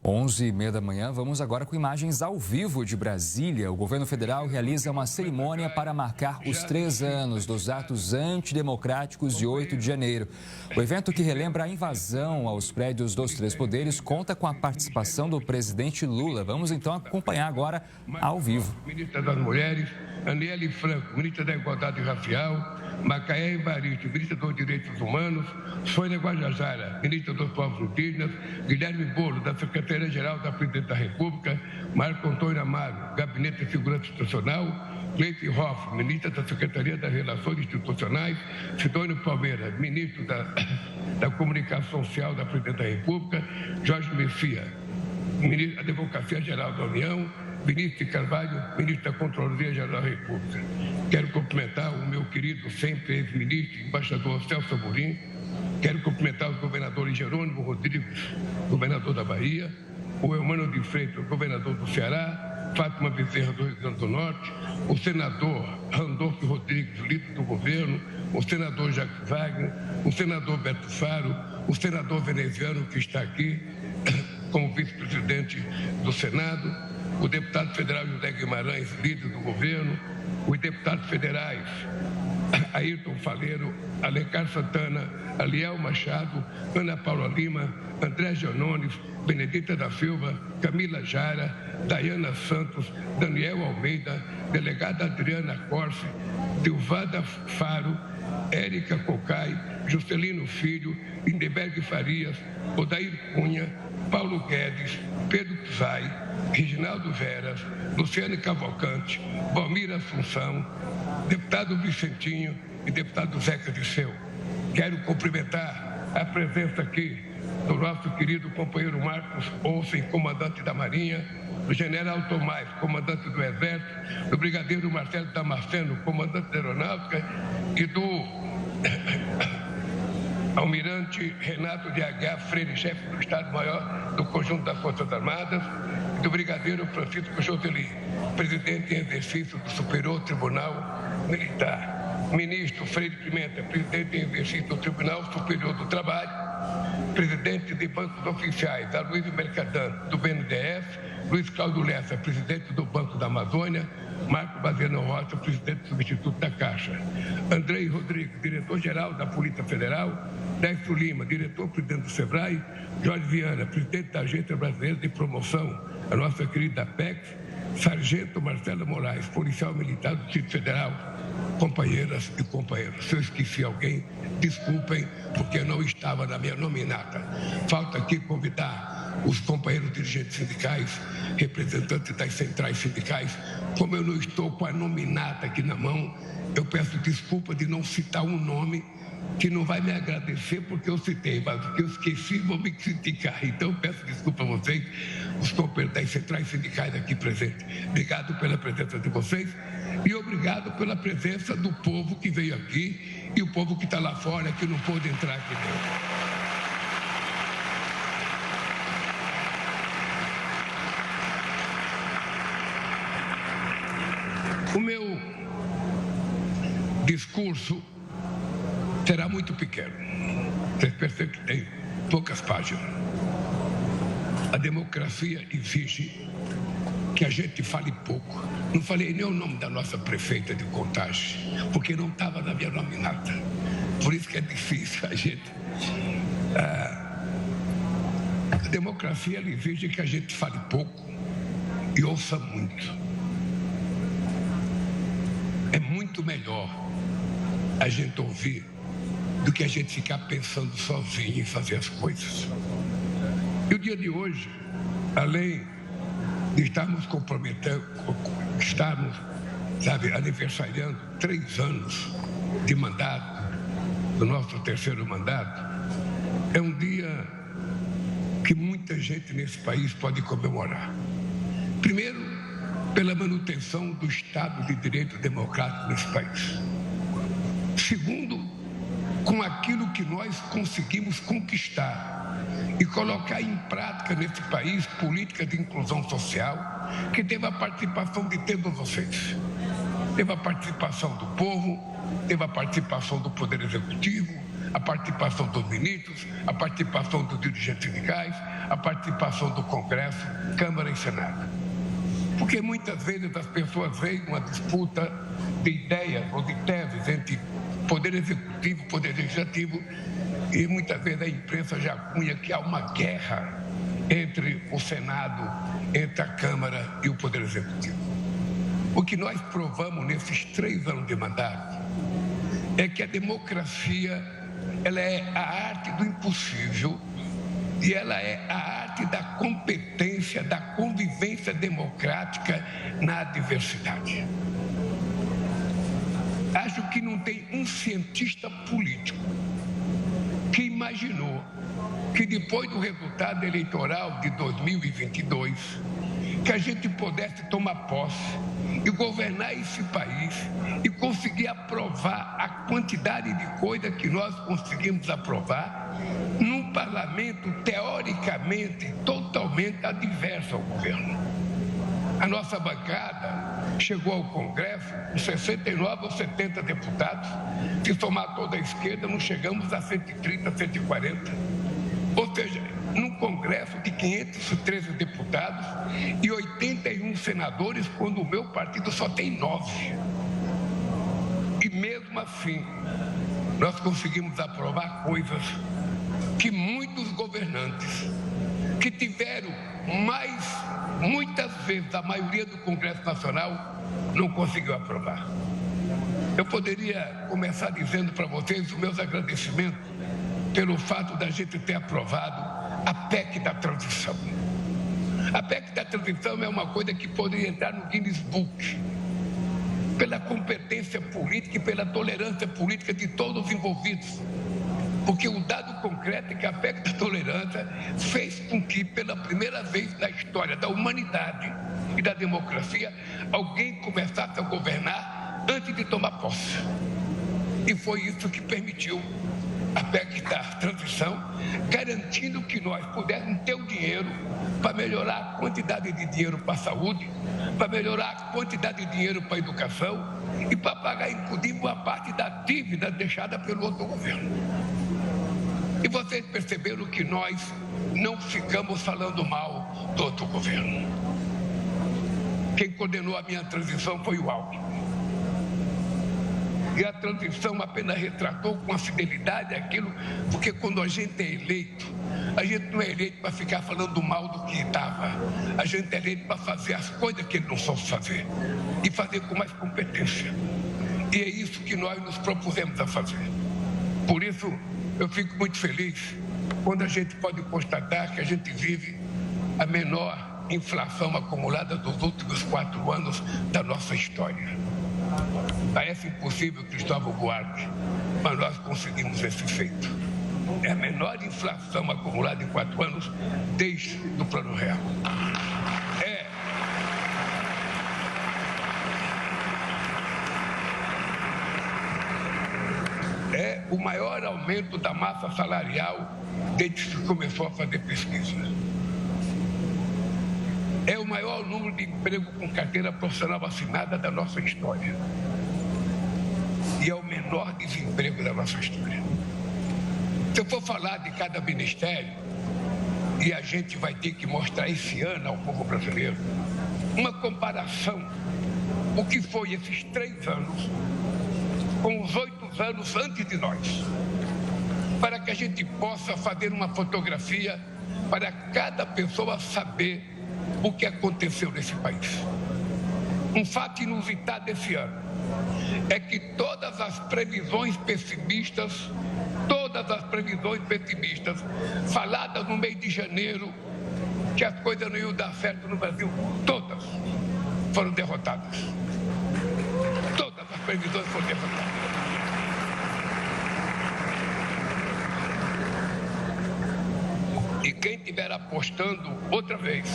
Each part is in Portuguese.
11h30 da manhã, vamos agora com imagens ao vivo de Brasília. O governo federal realiza uma cerimônia para marcar os 3 anos dos atos antidemocráticos de 8 de janeiro. O evento, que relembra a invasão aos prédios dos 3 poderes, conta com a participação do presidente Lula. Vamos então acompanhar agora ao vivo. Ministra das Mulheres, Aniele Franco, ministra da Igualdade Racial, Macaé Evaristo, ministra dos Direitos Humanos, Sônia Guajajara, ministra dos Povos Indígenas, Guilherme Bolo, da Secretaria-Geral da Presidência da República, Marco Antônio Amaro, Gabinete de Segurança Institucional, Gleice Hoff, ministra da Secretaria das Relações Institucionais, Sidônio Palmeira, ministro da Comunicação Social da Presidência da República, Jorge Messias, ministro da Advocacia Geral da União, Vinícius Carvalho, ministro da Controladoria Geral da República. Quero cumprimentar o meu querido, sempre ex-ministro, embaixador Celso Amorim. Quero cumprimentar os governadores Jerônimo Rodrigues, governador da Bahia, o Eumano de Freitas, governador do Ceará, Fátima Bezerra, do Rio Grande do Norte, o senador Randolfo Rodrigues, líder do governo, o senador Jacques Wagner, o senador Beto Faro, o senador veneziano que está aqui como vice-presidente do Senado, o deputado federal José Guimarães, líder do governo, os deputados federais Ayrton Faleiro, Alencar Santana, Aliel Machado, Ana Paula Lima, André Gianones, Benedita da Silva, Camila Jara, Dayana Santos, Daniel Almeida, delegada Adriana Corse, Dilvada Faro, Érica Cocai, Juscelino Filho, Lindeberg Farias, Odair Cunha, Paulo Guedes, Pedro Pizai, Reginaldo Veras, Luciane Cavalcante, Valmir Assunção, deputado Vicentinho e deputado Zeca Disseu. Quero cumprimentar a presença aqui do nosso querido companheiro Marcos Olsen, comandante da Marinha, do general Tomás, comandante do Exército, do brigadeiro Marcelo Damasceno, comandante da Aeronáutica, e do almirante Renato de Aguiar Freire, chefe do Estado-Maior do Conjunto das Forças Armadas, e do brigadeiro Francisco Joseli, presidente em exercício do Superior Tribunal Militar, ministro Freire Pimenta, presidente em exercício do Tribunal Superior do Trabalho, presidente de bancos oficiais, Aloysio Mercadan, do BNDES, Luiz Cláudio Lessa, presidente do Banco da Amazônia, Marco Baziano Rocha, presidente substituto da Caixa, Andrei Rodrigues, diretor-geral da Polícia Federal, Décio Lima, diretor-presidente do SEBRAE, Jorge Viana, presidente da Agência Brasileira de Promoção, a nossa querida APEX, Sargento Marcelo Moraes, policial militar do Distrito Federal, companheiras e companheiros. Se eu esqueci alguém, desculpem, porque eu não estava na minha nominata. Falta aqui convidar os companheiros dirigentes sindicais, representantes das centrais sindicais. Como eu não estou com a nominata aqui na mão, eu peço desculpa de não citar um nome que não vai me agradecer porque eu citei, mas porque eu esqueci, vou me criticar. Então, peço desculpa a vocês, os companheiros das centrais sindicais aqui presentes. Obrigado pela presença de vocês e obrigado pela presença do povo que veio aqui e o povo que está lá fora, que não pôde entrar aqui dentro. O meu discurso será muito pequeno. Vocês percebem que tem poucas páginas. A democracia exige que a gente fale pouco. Não falei nem o nome da nossa prefeita de Contagem, porque não estava na minha nominata. Por isso que é difícil a gente... A democracia ela exige que a gente fale pouco e ouça muito. É muito melhor a gente ouvir do que a gente ficar pensando sozinho em fazer as coisas. E o dia de hoje, além de estarmos aniversariando 3 anos de mandato, do nosso 3º mandato, é um dia que muita gente nesse país pode comemorar. Primeiro, pela manutenção do Estado de Direito Democrático nesse país. Segundo, com aquilo que nós conseguimos conquistar e colocar em prática nesse país política de inclusão social, que teve a participação de todos vocês. Teve a participação do povo, teve a participação do Poder Executivo, a participação dos ministros, a participação dos dirigentes sindicais, a participação do Congresso, Câmara e Senado. Porque muitas vezes as pessoas veem uma disputa de ideias ou de teses entre Poder Executivo e Poder Legislativo e muitas vezes a imprensa já cunha que há uma guerra entre o Senado, entre a Câmara e o Poder Executivo. O que nós provamos nesses 3 anos de mandato é que a democracia ela é a arte do impossível e ela é a arte da competência, da convivência democrática na diversidade. Acho que não tem um cientista político que imaginou que depois do resultado eleitoral de 2022, que a gente pudesse tomar posse e governar esse país e conseguir aprovar a quantidade de coisas que nós conseguimos aprovar num parlamento teoricamente totalmente adverso ao governo. A nossa bancada chegou ao Congresso com 69 ou 70 deputados, se somar toda a esquerda, não chegamos a 130, 140. Ou seja, num Congresso de 513 deputados e 81 senadores, quando o meu partido só tem 9. E mesmo assim, nós conseguimos aprovar coisas que muitos governantes que tiveram muitas vezes a maioria do Congresso Nacional não conseguiu aprovar. Eu poderia começar dizendo para vocês os meus agradecimentos pelo fato da gente ter aprovado a PEC da transição. A PEC da transição é uma coisa que poderia entrar no Guinness Book, pela competência política e pela tolerância política de todos os envolvidos. Porque o dado concreto é que a PEC da tolerância fez com que, pela primeira vez na história da humanidade e da democracia, alguém começasse a governar antes de tomar posse. E foi isso que permitiu a PEC da transição, garantindo que nós pudéssemos ter o dinheiro para melhorar a quantidade de dinheiro para a saúde, para melhorar a quantidade de dinheiro para a educação e para pagar, inclusive, uma parte da dívida deixada pelo outro governo. E vocês perceberam que nós não ficamos falando mal do outro governo. Quem condenou a minha transição foi o Alckmin. E a transição apenas retratou com a fidelidade aquilo, porque quando a gente é eleito, a gente não é eleito para ficar falando mal do que estava. A gente é eleito para fazer as coisas que ele não soube fazer e fazer com mais competência. E é isso que nós nos propusemos a fazer. Por isso, eu fico muito feliz quando a gente pode constatar que a gente vive a menor inflação acumulada dos últimos 4 anos da nossa história. Parece impossível, Cristóvão Buarque, mas nós conseguimos esse feito. É a menor inflação acumulada em 4 anos desde o Plano Real. É o maior aumento da massa salarial desde que se começou a fazer pesquisa. É o maior número de emprego com carteira profissional assinada da nossa história. E é o menor desemprego da nossa história. Se eu for falar de cada ministério, e a gente vai ter que mostrar esse ano ao povo brasileiro, uma comparação, o que foi esses 3 anos com os 8 anos antes de nós, para que a gente possa fazer uma fotografia para cada pessoa saber o que aconteceu nesse país. Um fato inusitado desse ano é que todas as previsões pessimistas faladas no mês de janeiro, que as coisas não iam dar certo no Brasil, todas foram derrotadas. Todas as previsões foram derrotadas. E quem estiver apostando outra vez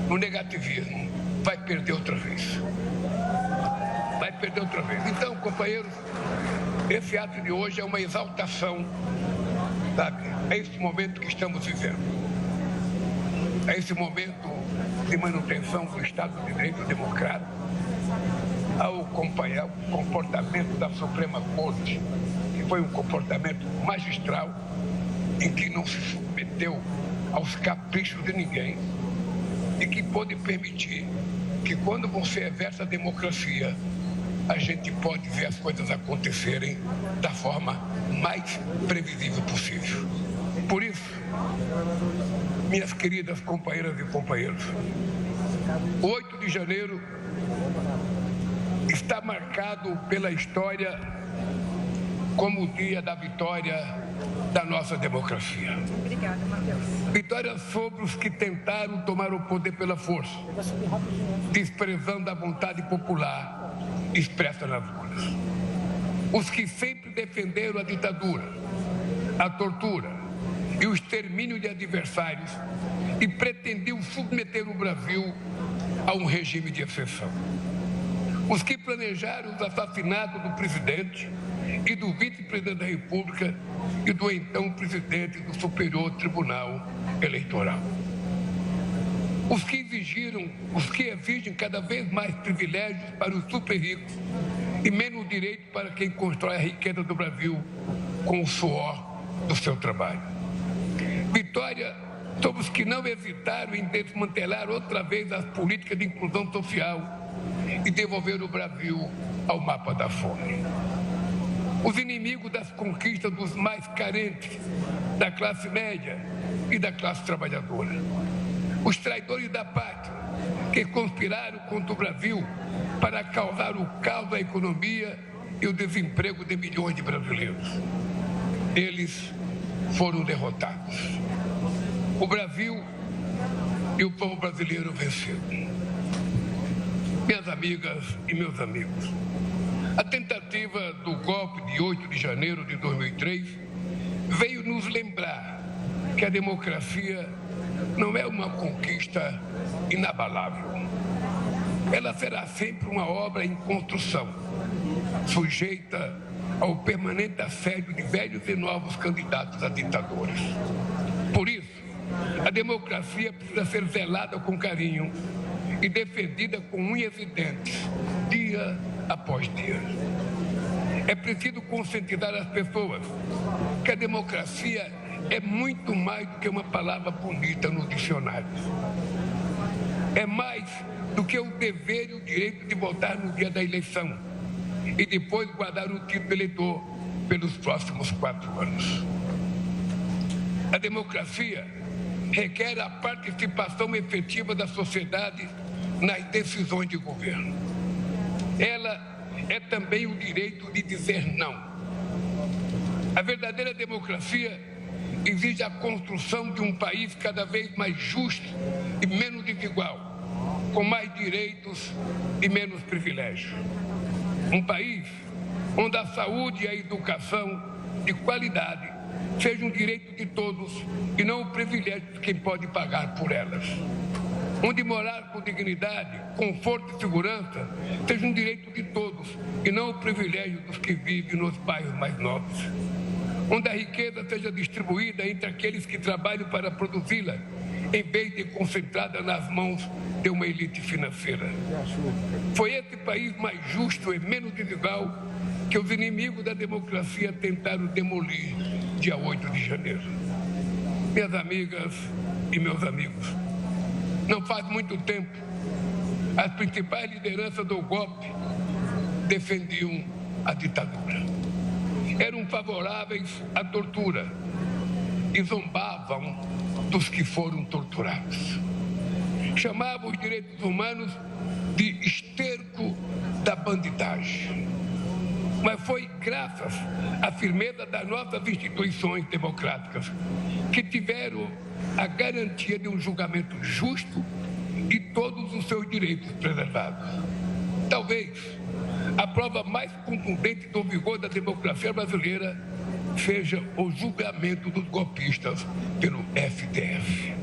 no negativismo vai perder outra vez. Vai perder outra vez. Então, companheiros, esse ato de hoje é uma exaltação, sabe? É esse momento que estamos vivendo. É esse momento de manutenção do Estado de Direito democrático, ao acompanhar o comportamento da Suprema Corte, que foi um comportamento magistral em que não se submeteu aos caprichos de ninguém e que pôde permitir que, quando você exerce a democracia, a gente pode ver as coisas acontecerem da forma mais previsível possível. Por isso, minhas queridas companheiras e companheiros, 8 de janeiro está marcado pela história como o dia da vitória da nossa democracia. Obrigada, Matheus. Vitória sobre os que tentaram tomar o poder pela força, desprezando a vontade popular expressa nas urnas. Os que sempre defenderam a ditadura, a tortura e o extermínio de adversários e pretendiam submeter o Brasil a um regime de exceção. Os que planejaram os assassinatos do presidente e do vice-presidente da República e do então presidente do Superior Tribunal Eleitoral. Os que exigem cada vez mais privilégios para os super ricos e menos direito para quem constrói a riqueza do Brasil com o suor do seu trabalho. Vitória sobre os que não hesitaram em desmantelar outra vez as políticas de inclusão social e devolver o Brasil ao mapa da fome. Os inimigos das conquistas dos mais carentes, da classe média e da classe trabalhadora. Os traidores da pátria, que conspiraram contra o Brasil para causar o caos da economia e o desemprego de milhões de brasileiros. Eles foram derrotados. O Brasil e o povo brasileiro venceram. Minhas amigas e meus amigos, a tentativa do golpe de 8 de janeiro de 2003 veio nos lembrar que a democracia não é uma conquista inabalável. Ela será sempre uma obra em construção, sujeita ao permanente assédio de velhos e novos candidatos a ditadores. Por isso, a democracia precisa ser zelada com carinho e defendida com unhas e dentes, dia após dia. É preciso conscientizar as pessoas que a democracia é muito mais do que uma palavra bonita no dicionário. É mais do que o dever e o direito de votar no dia da eleição e depois guardar o título de eleitor pelos próximos 4 anos. A democracia requer a participação efetiva da sociedade nas decisões de governo. Ela é também o direito de dizer não. A verdadeira democracia exige a construção de um país cada vez mais justo e menos desigual, com mais direitos e menos privilégios. Um país onde a saúde e a educação de qualidade sejam um direito de todos e não o privilégio de quem pode pagar por elas. Onde morar com dignidade, conforto e segurança seja um direito de todos e não o privilégio dos que vivem nos bairros mais nobres. Onde a riqueza seja distribuída entre aqueles que trabalham para produzi-la, em vez de concentrada nas mãos de uma elite financeira. Foi esse país mais justo e menos desigual que os inimigos da democracia tentaram demolir dia 8 de janeiro. Minhas amigas e meus amigos, não faz muito tempo, as principais lideranças do golpe defendiam a ditadura. Eram favoráveis à tortura e zombavam dos que foram torturados. Chamavam os direitos humanos de esterco da bandidagem. Mas foi graças à firmeza das nossas instituições democráticas que tiveram a garantia de um julgamento justo e todos os seus direitos preservados. Talvez a prova mais contundente do vigor da democracia brasileira seja o julgamento dos golpistas pelo STF.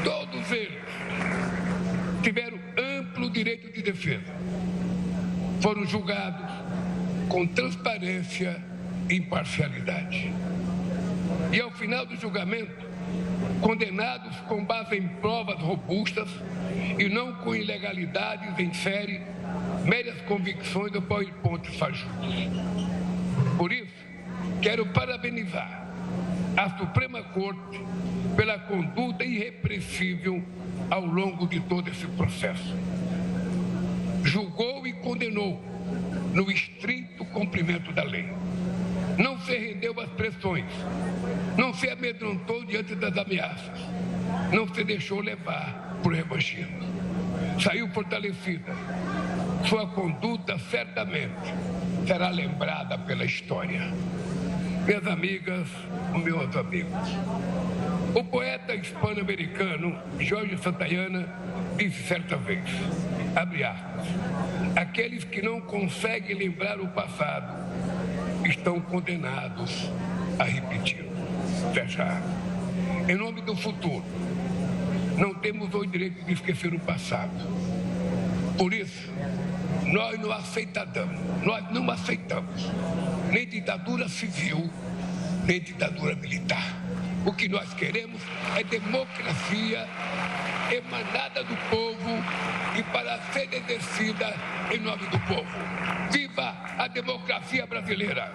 Todos eles tiveram amplo direito de defesa. Foram julgados com transparência e imparcialidade. E ao final do julgamento, condenados com base em provas robustas e não com ilegalidades em série, meras convicções ou pontos fajutos. Por isso, quero parabenizar a Suprema Corte pela conduta irrepreensível ao longo de todo esse processo. Julgou e condenou no estrito cumprimento da lei. Não se rendeu às pressões, não se amedrontou diante das ameaças, não se deixou levar por revanchismo. Saiu fortalecida. Sua conduta certamente será lembrada pela história. Minhas amigas, meus amigos, o poeta hispano-americano Jorge Santayana disse certa vez, abre aspas, aqueles que não conseguem lembrar o passado estão condenados a repetir. Fecha aspas. Em nome do futuro, não temos o direito de esquecer o passado. Por isso, nós não aceitamos nem ditadura civil, nem ditadura militar. O que nós queremos é democracia emanada do povo e para ser exercida em nome do povo. Viva a democracia brasileira!